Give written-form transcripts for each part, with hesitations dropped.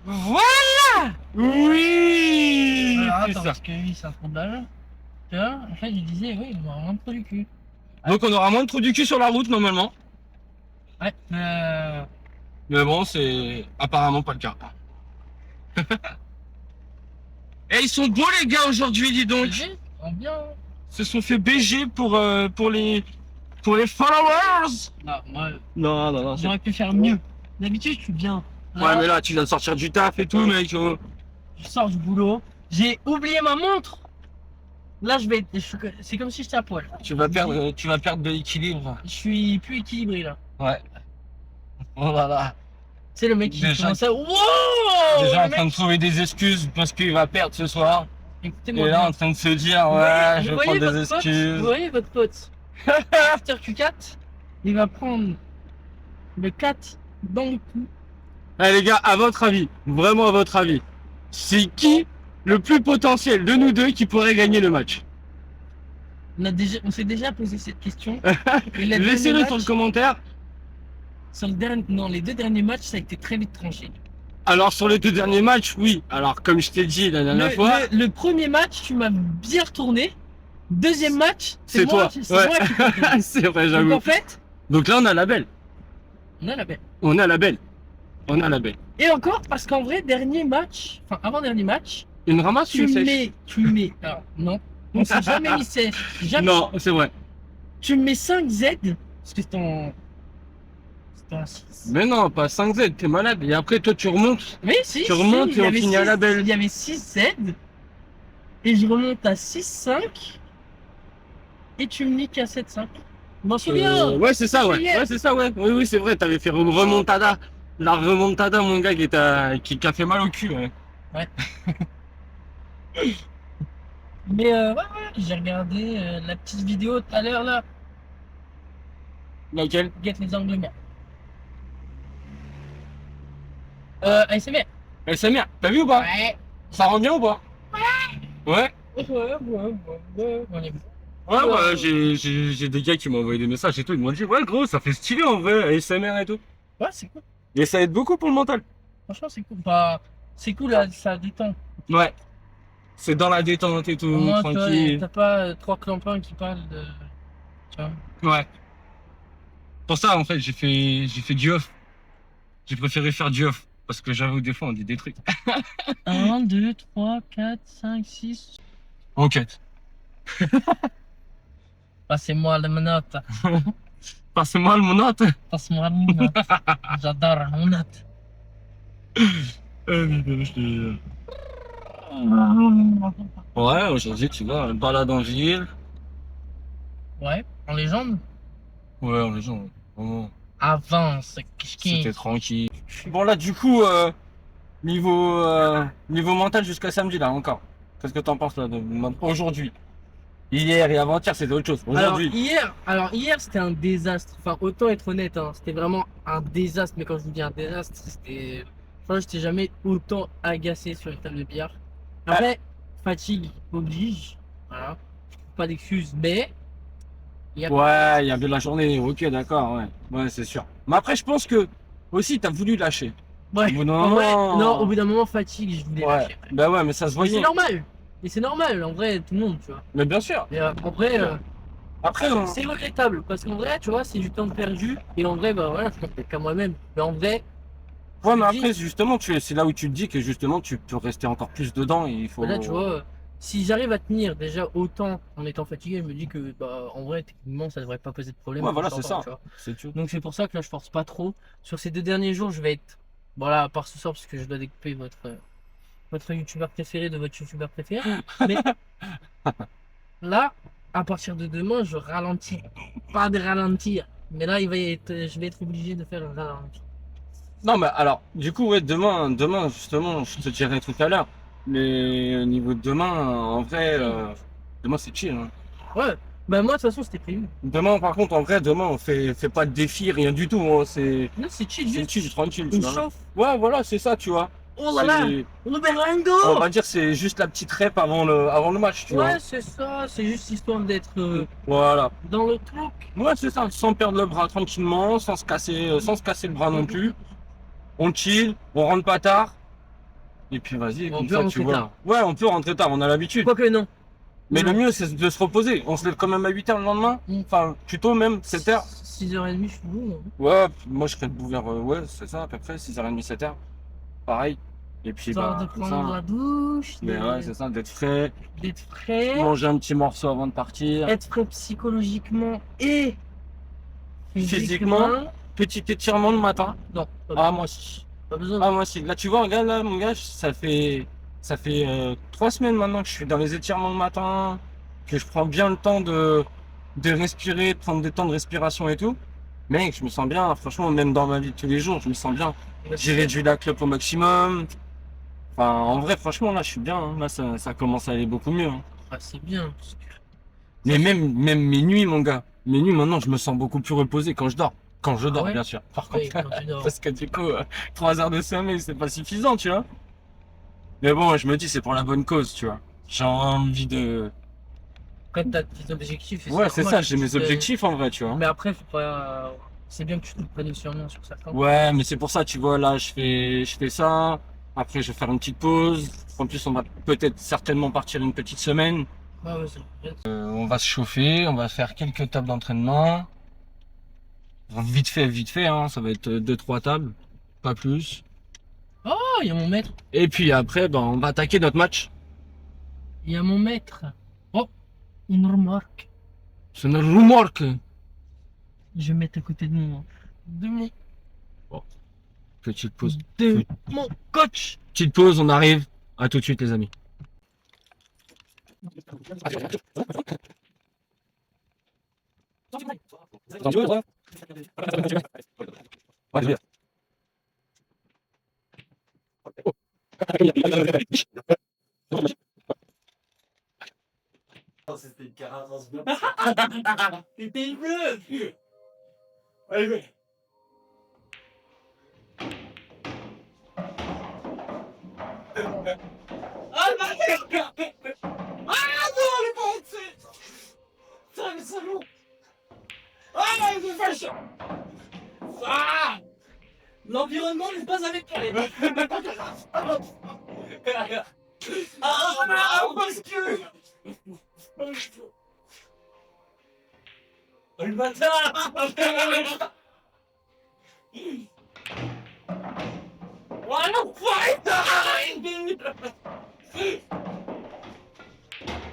Voilà. Oui. Alors, C'est attends, ça. parce que lui, c'est un trou de balle. Tu vois, en fait, je disais, oui, il doit avoir un trou du cul. Donc on aura moins de trous du cul sur la route normalement. Ouais, Mais bon, c'est apparemment pas le cas. Et ils sont beaux les gars aujourd'hui, dis donc. GG, on bien. Se sont fait BG pour les followers. Non, moi, Non. j'aurais pu faire mieux. D'habitude, je suis bien. Ouais, mais là, tu viens de sortir du taf et tout, mec. Je sors du boulot. J'ai oublié ma montre. Là, c'est comme si j'étais à poil. Tu vas perdre de l'équilibre. Je suis plus équilibré là. Ouais. Oh là là. C'est le mec qui Déjà- commence à. Wow. Déjà en Le train de mec. trouver des excuses parce qu'il va perdre ce soir. Écoutez-moi Et là, bien. en train de se dire, Vous ouais, voyez- je vous vais voyez prendre des votre pote, excuses. vous voyez votre pote. After Q4, il va prendre le 4 dans le cou. Allez, les gars, à votre avis, vraiment à votre avis, c'est qui le plus potentiel de nous deux qui pourrait gagner le match? On s'est déjà posé cette question. Et les Laissez-le derniers sur le matchs- commentaire. Non, les 2 derniers matchs, ça a été très vite tranché. Alors, sur les 2 derniers matchs, oui. Alors, comme je t'ai dit la dernière fois, Le premier match, tu m'as bien retourné. Deuxième match, c'est toi. C'est Ouais. moi qui t'ai retourné. C'est vrai, Donc j'avoue. en fait, Donc là, on a la belle. on a la belle. On a la belle. On a la belle. Et encore, parce qu'en vrai, dernier match, enfin avant-dernier match, Une ramasse ou une sèche? tu mets, alors non, on s'est jamais mis sèche, jamais. Non, c'est vrai. Tu me mets 5 Z, parce que c'était en 6. Mais non, pas 5Z, t'es malade. Et après, toi, tu remontes. Mais si, Tu remontes si, et on il y avait finit à la 6 belle. Il y avait 6 Z, et je remonte à 6-5, et tu me niques à 7-5. Je m'en souviens. Ouais, c'est ça, ouais. Hier. Ouais, c'est ça, ouais. Oui, c'est vrai, t'avais fait une remontada. La remontada, mon gars, qui a fait mal au cul, ouais. Mais ouais, j'ai regardé la petite vidéo tout à l'heure là, Laquelle? Get les angles morts. ASMR. Elle s'est mère. T'as vu ou pas? Ouais. Ça rend bien ou pas? Ouais. On est bon. Ouais, j'ai des gars qui m'ont envoyé des messages et tout. Ils m'ont dit, ouais, gros, ça fait stylé en vrai, ASMR et tout. Ouais, c'est cool. Et ça aide beaucoup pour le mental. Franchement, c'est cool. Bah, c'est cool, là, ça détend. Ouais. C'est dans la détente et tout, Au moins, tu vois, tranquille. t'as pas 3 clampins qui parlent de. Tu vois. Ouais. Pour ça, en fait, j'ai fait du off. J'ai préféré faire du off. Parce que j'avoue, des fois, on dit des trucs. 1, 2, 3, 4, 5, 6. Enquête. Passez-moi la menotte. Passez-moi le monote. Passe-moi la menotte. J'adore la menotte. Je te jure. Ouais, aujourd'hui, tu vois, balade en ville. Ouais, en légende. Ouais, les gens, vraiment, Avance, c'était tranquille. Bon, là, du coup, niveau mental jusqu'à samedi, là, encore. Qu'est-ce que t'en penses, là, aujourd'hui? Hier et avant-hier, c'était autre chose. Aujourd'hui. Alors hier c'était un désastre. Enfin, autant être honnête, hein, c'était vraiment un désastre. Mais quand je vous dis un désastre, c'était. Enfin, je t'ai jamais autant agacé sur une table de billard. Après, fatigue oblige. Voilà. Pas d'excuses, mais. Il y a- Ouais, il y avait la journée, ok, d'accord, ouais. Ouais, c'est sûr. Mais après, je pense que, aussi, t'as voulu lâcher. Ouais. Au bout d'un En vrai, moment- non, au bout d'un moment, fatigue, je voulais Ouais. lâcher. Bah ouais, mais ça se Mais voyait. c'est normal. Et c'est normal, en vrai, tout le monde, tu vois. Mais bien sûr. Et en vrai, Après, c'est regrettable. Parce qu'en vrai, tu vois, c'est du temps perdu. Et en vrai, bah voilà, je pense qu'à moi-même. Mais en vrai, ouais, mais je après, justement, c'est là où tu te dis que justement, tu peux rester encore plus dedans et il faut. là, tu vois, si j'arrive à tenir déjà autant en étant fatigué, je me dis que, bah, en vrai, techniquement, ça devrait pas poser de problème. Ouais, pour voilà, c'est s'entendre, ça. tu vois. C'est tout. Donc, c'est pour ça que là, je force pas trop. Sur ces 2 derniers jours, je vais être, voilà, à part ce soir, parce que je dois découper votre youtubeur préféré de votre youtubeur préféré. Mais là, à partir de demain, je ralentis. Pas de ralentir. Mais là, je vais être obligé de faire un ralenti. Non, mais alors, du coup, ouais, demain, justement, je te dirai tout à l'heure. Mais au niveau de demain, en vrai, demain, c'est chill. Hein. Ouais, bah, moi, de toute façon, c'était prévu. Demain, par contre, en vrai, demain, on fait pas de défi, rien du tout. Hein. C'est Non, c'est chill, c'est juste. chill, tranquille, tu Une vois. chauffe. Ouais, voilà, c'est ça, tu vois. Oh là là, C'est- on On Berlingo. va dire, c'est juste la petite rep avant le match, tu vois. Ouais, c'est ça, c'est juste histoire d'être Voilà. dans le truc. Ouais, c'est ça, sans perdre le bras tranquillement, sans se casser le bras non plus. On chill, on rentre pas tard. Et puis vas-y, On comme peut ça, rentrer tu vois. tard. Ouais, on peut rentrer tard, on a l'habitude. Quoique non. Mais Non. le mieux, c'est de se reposer. On se lève quand même à 8h le lendemain. Mm. Enfin, plutôt même 7h. 6h30, je suis bon. Ouais, moi je serais debout vers, ouais, c'est ça à peu près, 6h30, 7h. Pareil. Et puis, Histoire de bah, comme prendre ça. la douche, Mais ouais, c'est ça, d'être frais. d'être frais, Manger un petit morceau avant de partir. être frais psychologiquement et Physiquement. physiquement. Petit étirement le matin. Non, pas Ah, besoin. moi aussi. Pas besoin. Ah, moi aussi. Là, tu vois, regarde là, mon gars, ça fait 3 semaines maintenant que je suis dans les étirements le matin, que je prends bien le temps de respirer, de prendre des temps de respiration et tout. Mec, je me sens bien, franchement, même dans ma vie de tous les jours, je me sens bien. J'ai réduit la clope au maximum. Enfin, en vrai, franchement, là, je suis bien, hein. Là, ça commence à aller beaucoup mieux, hein. Ah, c'est bien. Parce que Mais même mes nuits, mon gars. Mes nuits, maintenant, je me sens beaucoup plus reposé quand je dors. Quand je dors, ouais bien sûr. Par oui, contre, quand tu dors. parce que du coup, 3 heures de sommeil, c'est pas suffisant, tu vois. Mais bon, je me dis, c'est pour la bonne cause, tu vois. J'ai envie de... Après, t'as tes objectifs. et Ouais, c'est normal ça, que j'ai tu mes te- objectifs en vrai, tu vois. Mais après, faut pas. C'est bien que tu te prennes sur moi sur certains. Ouais, mais c'est pour ça, tu vois, là, je fais ça. Après, je vais faire une petite pause. En plus, on va peut-être certainement partir une petite semaine. Ouais, ouais, c'est bien. On va se chauffer, on va faire quelques tables d'entraînement. Vite fait, hein, ça va être 2-3 tables, pas plus. Oh, il y a mon maître. Et puis après, ben, on va attaquer notre match. Il y a mon maître. Oh, une remarque. C'est une remorque. Je vais mettre à côté de mon. De mon. Petite pause. De mon coach. Petite pause, on arrive. À tout de suite, les amis. C'était une carapace bleue. C'était une bleue. Allez, Ah, non, elle est pas rentrée. Putain, le salaud. Ah, il me fâche. Ah, l'environnement n'est pas avec toi. Parce que... Oh, le bâtard. Wanna fight?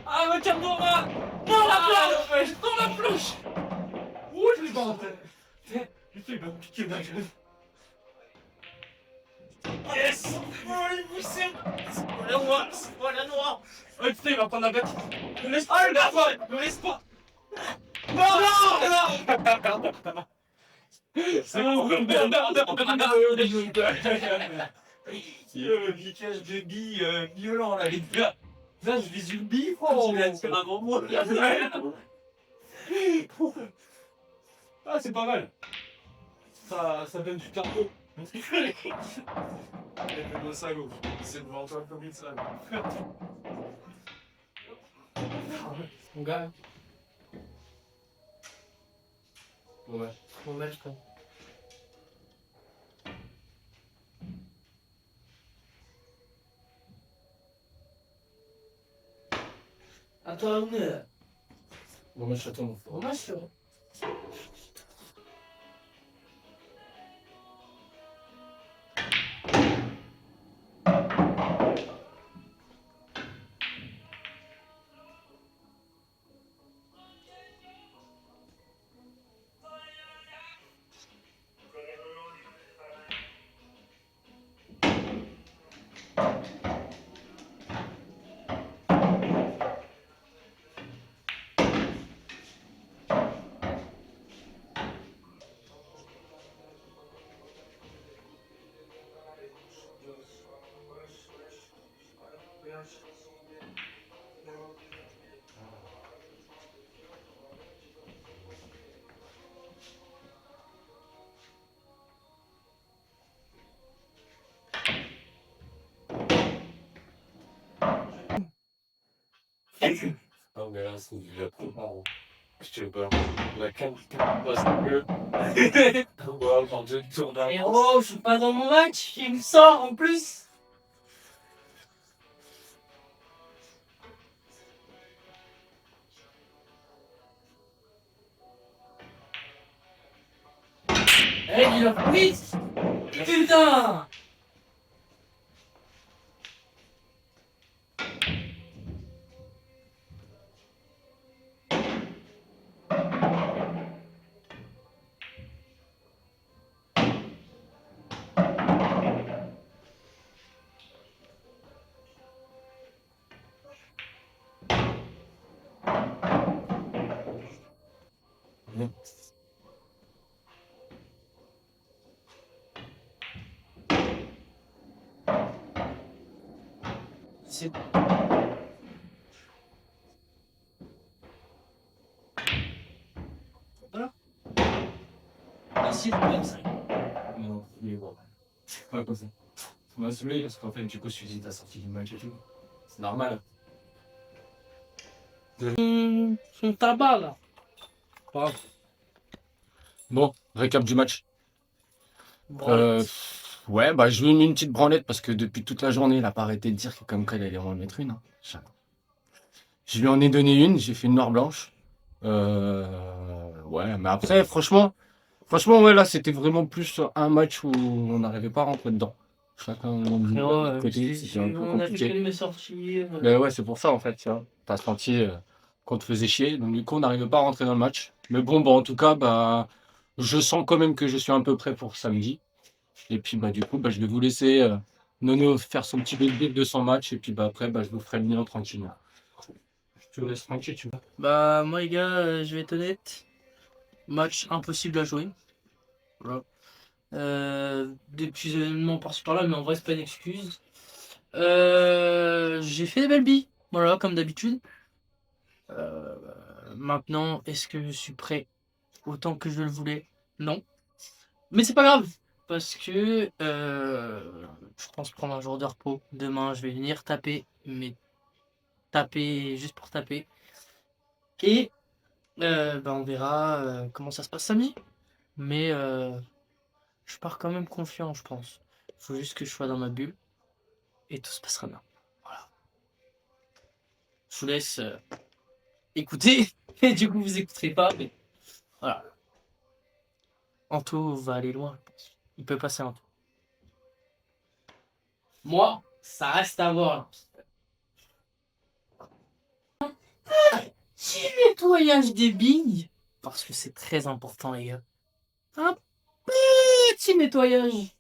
Ah, mais tiens-moi! Dans la planche! Dans la planche! Ouh, je l'ai pas. putain, il m'a piqué ma gueule. Yes! Oh, il poussé! C'est pas la noire! C'est pas la noire! Oh putain, il va prendre la bête. Ne laisse pas le garçon! Ne laisse pas! Non! Non! C'est bon, il y a un piquage de billes violent là, les gars. Là, je vise une bille, oh, il a fait un gros mot. Ah, c'est pas mal. Ça donne du carbo. Le salaud, c'est devant toi comme il salaud. Mon gars, Ouais. mon match, quoi. Attends, Bon, moi, je t'attends. on va sur. Oh, mais là, c'est déjà trop marrant. Je sais pas. La qualité passe mieux. Ouais, quand je tourne à Et oh, je suis pas dans mon match, il me sort en plus. Eh, dis-leur oui. Putain. C'est voilà. Ici, comme ça. Non, il est bon. C'est pas comme ça. Ça m'a saoulé parce qu'en fait, du coup, je me suis dit, t'as sorti du match et tout. C'est normal. Son tabac là. Pas grave. Bon, récap du match. Branlette. Ouais, bah je lui ai mis une petite branlette parce que depuis toute la journée, il a pas arrêté de dire que comme quoi il allait en mettre une, hein. Je lui en ai donné une, j'ai fait une noire blanche. Ouais, mais après, franchement, ouais, là, c'était vraiment plus un match où on n'arrivait pas à rentrer dedans. Chacun de Frérot, notre côté, c'était un peu on a fait que compliqué. mes sorties. Mais ouais, c'est pour ça, en fait, tu vois. T'as senti qu'on te faisait chier, donc du coup, on n'arrivait pas à rentrer dans le match. Mais bon, bah, en tout cas, bah, je sens quand même que je suis un peu prêt pour samedi. Et puis, bah, du coup, bah, je vais vous laisser Nono faire son petit débrief de son match. Et puis, bah, après, bah, je vous ferai le mien tranquillement. Je te laisse tranquille, tu vois. Bah, moi, les gars, je vais être honnête. Match impossible à jouer. Voilà. Des petits événements par-ci par-là, mais en vrai, c'est pas une excuse. J'ai fait des belles billes. Voilà, comme d'habitude. Euh, Maintenant, est-ce que je suis prêt autant que je le voulais? Non. Mais c'est pas grave. Parce que je pense prendre un jour de repos. Demain, je vais venir taper. Mais taper juste pour taper. Et bah, on verra comment ça se passe samedi. Mais je pars quand même confiant, je pense. Faut juste que je sois dans ma bulle. Et tout se passera bien. Voilà. Je vous laisse écouter. Et du coup, vous écouterez pas. Mais voilà. Anto va aller loin, je pense. Il peut passer un tour. Moi, ça reste à voir. Petit nettoyage des billes. Parce que c'est très important, les gars. Un petit nettoyage.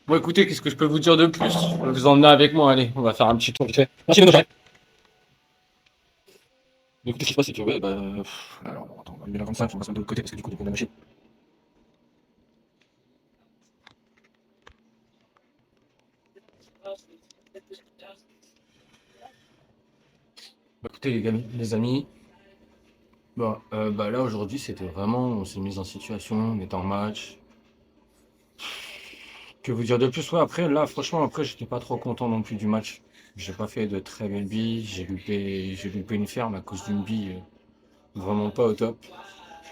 Bon, écoutez, qu'est-ce que je peux vous dire de plus? Je vais vous emmener avec moi, allez, on va faire un petit tour vite fait. Merci, Nono. Écoutez, ce qui se passe, c'est que, ouais, bah, alors, attends, on va le mettre comme ça, puis on va se mettre de l'autre côté, parce que du coup, on a machine. Bah, écoutez, les amis, bon, bah, là, aujourd'hui, c'était vraiment, on s'est mis en situation, on était en match. Que vous dire de plus? Ouais, après, là, franchement, après, j'étais pas trop content non plus du match. J'ai pas fait de très belles billes, j'ai loupé une ferme à cause d'une bille vraiment pas au top.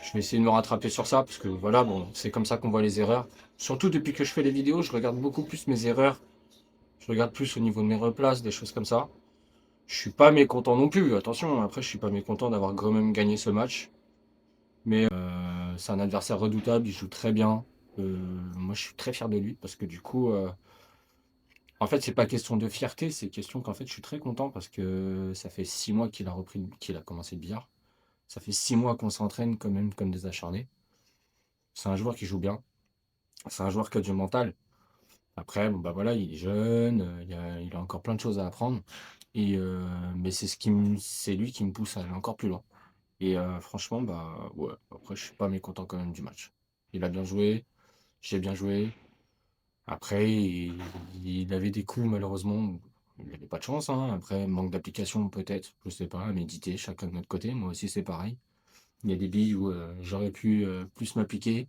Je vais essayer de me rattraper sur ça, parce que voilà, bon, c'est comme ça qu'on voit les erreurs. Surtout depuis que je fais les vidéos, je regarde beaucoup plus mes erreurs. Je regarde plus au niveau de mes replaces, des choses comme ça. Je suis pas mécontent non plus, attention, après je suis pas mécontent d'avoir quand même gagné ce match. Mais c'est un adversaire redoutable, il joue très bien. Moi je suis très fier de lui parce que du coup, en fait c'est pas question de fierté, c'est question qu'en fait je suis très content parce que ça fait 6 mois qu'il a commencé le billard. Ça fait 6 mois qu'on s'entraîne quand même comme des acharnés. C'est un joueur qui joue bien, c'est un joueur qui a du mental. Après, bon, bah voilà, il est jeune, il a encore plein de choses à apprendre. Mais c'est lui qui me pousse à aller encore plus loin. Et franchement, bah ouais, après je suis pas mécontent quand même du match. Il a bien joué, j'ai bien joué. Après, il avait des coups malheureusement, il n'avait pas de chance, hein. Après, manque d'application peut-être, je sais pas, à méditer, chacun de notre côté. Moi aussi c'est pareil. Il y a des billes où j'aurais pu plus m'appliquer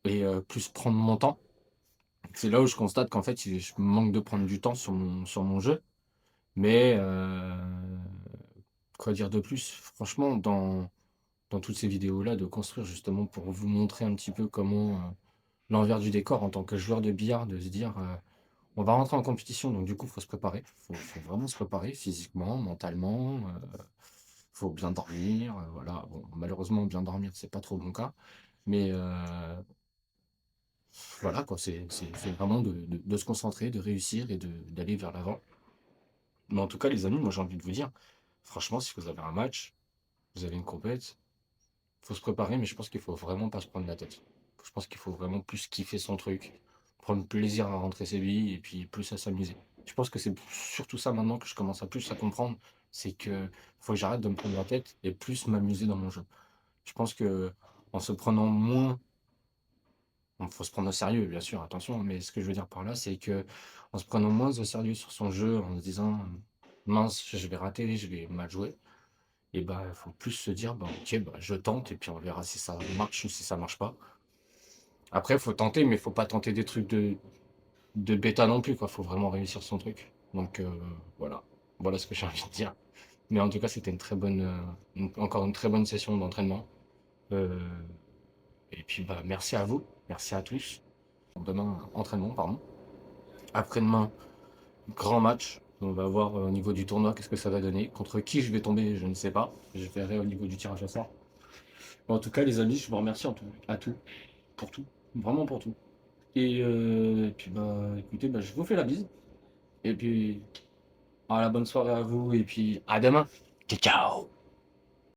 et plus prendre mon temps. C'est là où je constate qu'en fait, je manque de prendre du temps sur mon jeu. Mais quoi dire de plus? Franchement, dans toutes ces vidéos-là, de construire justement pour vous montrer un petit peu comment l'envers du décor en tant que joueur de billard, de se dire on va rentrer en compétition, donc du coup, il faut se préparer. Faut vraiment se préparer physiquement, mentalement. faut bien dormir, voilà. Bon, malheureusement, bien dormir, c'est pas trop mon cas, mais voilà quoi, c'est vraiment de se concentrer, de réussir et d'aller vers l'avant. Mais en tout cas, les amis, moi j'ai envie de vous dire, franchement, si vous avez un match, vous avez une compète, faut se préparer, mais je pense qu'il faut vraiment pas se prendre la tête. Je pense qu'il faut vraiment plus kiffer son truc, prendre plaisir à rentrer ses billes et puis plus à s'amuser. Je pense que c'est surtout ça maintenant que je commence à plus à comprendre, c'est que faut que j'arrête de me prendre la tête et plus m'amuser dans mon jeu. Je pense que en se prenant moins, bon, faut se prendre au sérieux, bien sûr, attention, mais ce que je veux dire par là, c'est que en se prenant moins au sérieux sur son jeu, en se disant mince, je vais rater, je vais mal jouer, et bah, il faut plus se dire, bah, ok, bah, je tente et puis on verra si ça marche ou si ça marche pas. Après, il faut tenter, mais il faut pas tenter des trucs de bêta non plus, quoi. Faut vraiment réussir son truc. Donc voilà, voilà ce que j'ai envie de dire. Mais en tout cas, c'était une très bonne, encore une très bonne session d'entraînement. Euh, et puis bah, merci à vous, merci à tous. Demain, entraînement, pardon. Après-demain, grand match. On va voir au niveau du tournoi qu'est-ce que ça va donner. Contre qui je vais tomber, je ne sais pas. Je verrai au niveau du tirage à sort. En tout cas, les amis, je vous remercie à tout, pour tout, vraiment pour tout. Et puis bah écoutez, bah, je vous fais la bise. Et puis, la bonne soirée à vous et puis à demain. Ciao ciao.